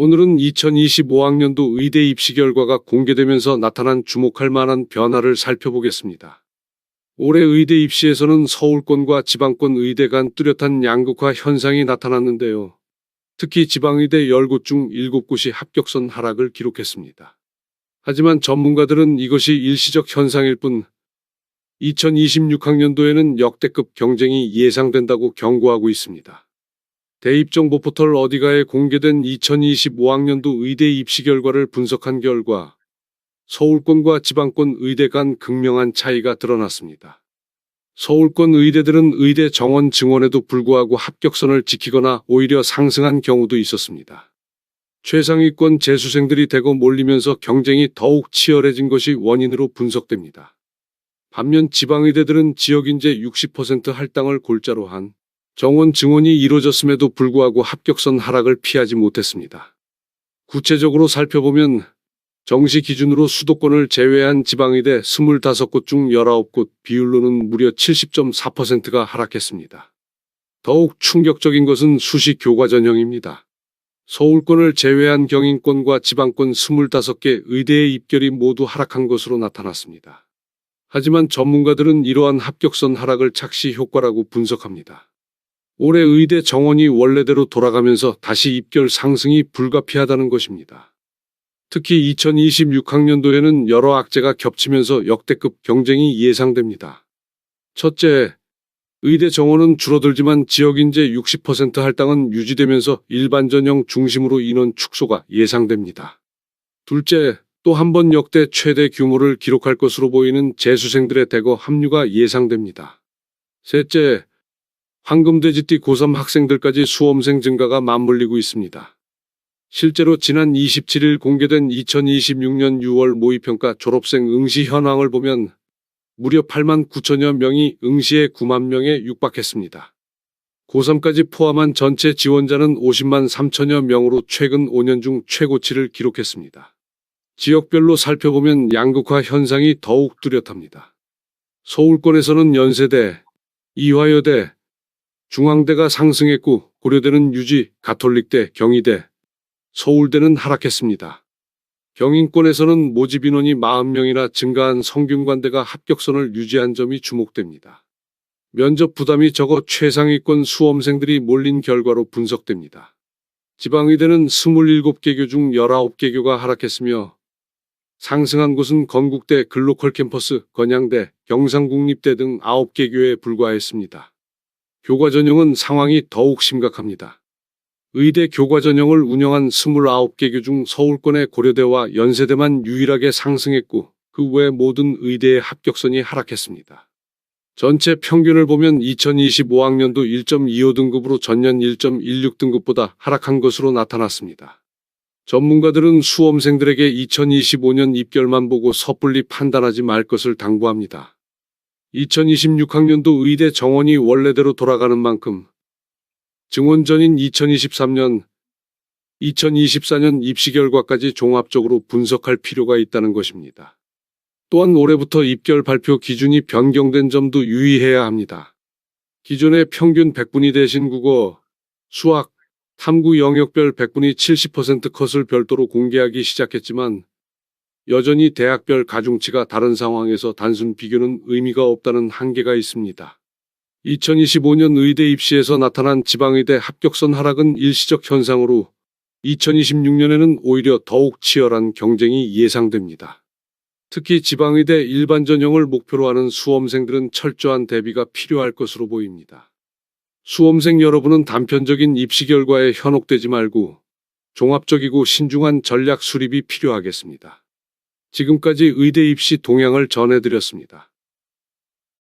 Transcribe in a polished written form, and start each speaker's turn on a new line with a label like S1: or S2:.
S1: 오늘은 2025학년도 의대 입시 결과가 공개되면서 나타난 주목할 만한 변화를 살펴보겠습니다. 올해 의대 입시에서는 서울권과 지방권 의대 간 뚜렷한 양극화 현상이 나타났는데요. 특히 지방의대 10곳 중 7곳이 합격선 하락을 기록했습니다. 하지만 전문가들은 이것이 일시적 현상일 뿐 2026학년도에는 역대급 경쟁이 예상된다고 경고하고 있습니다. 대입정보 포털 어디가에 공개된 2025학년도 의대 입시 결과를 분석한 결과 서울권과 지방권 의대 간 극명한 차이가 드러났습니다. 서울권 의대들은 의대 정원 증원에도 불구하고 합격선을 지키거나 오히려 상승한 경우도 있었습니다. 최상위권 재수생들이 대거 몰리면서 경쟁이 더욱 치열해진 것이 원인으로 분석됩니다. 반면 지방의대들은 지역인재 60% 할당을 골자로 한 정원 증원이 이루어졌음에도 불구하고 합격선 하락을 피하지 못했습니다. 구체적으로 살펴보면 정시 기준으로 수도권을 제외한 지방의대 25곳 중 19곳 비율로는 무려 70.4%가 하락했습니다. 더욱 충격적인 것은 수시 교과 전형입니다. 서울권을 제외한 경인권과 지방권 25개 의대의 입결이 모두 하락한 것으로 나타났습니다. 하지만 전문가들은 이러한 합격선 하락을 착시 효과라고 분석합니다. 올해 의대 정원이 원래대로 돌아가면서 다시 입결 상승이 불가피하다는 것입니다. 특히 2026학년도에는 여러 악재가 겹치면서 역대급 경쟁이 예상됩니다. 첫째, 의대 정원은 줄어들지만 지역인재 60% 할당은 유지되면서 일반 전형 중심으로 인원 축소가 예상됩니다. 둘째, 또 한 번 역대 최대 규모를 기록할 것으로 보이는 재수생들의 대거 합류가 예상됩니다. 셋째, 황금돼지띠 고3 학생들까지 수험생 증가가 맞물리고 있습니다. 실제로 지난 27일 공개된 2026년 6월 모의평가 졸업생 응시 현황을 보면 무려 8만 9천여 명이 응시에 9만 명에 육박했습니다. 고3까지 포함한 전체 지원자는 50만 3천여 명으로 최근 5년 중 최고치를 기록했습니다. 지역별로 살펴보면 양극화 현상이 더욱 뚜렷합니다. 서울권에서는 연세대, 이화여대, 중앙대가 상승했고 고려대는 유지, 가톨릭대, 경희대, 서울대는 하락했습니다. 경인권에서는 모집 인원이 40명이나 증가한 성균관대가 합격선을 유지한 점이 주목됩니다. 면접 부담이 적어 최상위권 수험생들이 몰린 결과로 분석됩니다. 지방의대는 27개교 중 19개교가 하락했으며 상승한 곳은 건국대, 글로컬 캠퍼스, 건양대, 경상국립대 등 9개교에 불과했습니다. 교과 전형은 상황이 더욱 심각합니다. 의대 교과 전형을 운영한 29개교 중 서울권의 고려대와 연세대만 유일하게 상승했고 그 외 모든 의대의 합격선이 하락했습니다. 전체 평균을 보면 2025학년도 1.25등급으로 전년 1.16등급보다 하락한 것으로 나타났습니다. 전문가들은 수험생들에게 2025년 입결만 보고 섣불리 판단하지 말 것을 당부합니다. 2026학년도 의대 정원이 원래대로 돌아가는 만큼 증원 전인 2023년, 2024년 입시 결과까지 종합적으로 분석할 필요가 있다는 것입니다. 또한 올해부터 입결 발표 기준이 변경된 점도 유의해야 합니다. 기존의 평균 100분위 대신 국어, 수학, 탐구 영역별 100분위 70% 컷을 별도로 공개하기 시작했지만 여전히 대학별 가중치가 다른 상황에서 단순 비교는 의미가 없다는 한계가 있습니다. 2025년 의대 입시에서 나타난 지방의대 합격선 하락은 일시적 현상으로 2026년에는 오히려 더욱 치열한 경쟁이 예상됩니다. 특히 지방의대 일반 전형을 목표로 하는 수험생들은 철저한 대비가 필요할 것으로 보입니다. 수험생 여러분은 단편적인 입시 결과에 현혹되지 말고 종합적이고 신중한 전략 수립이 필요하겠습니다. 지금까지 의대 입시 동향을 전해드렸습니다.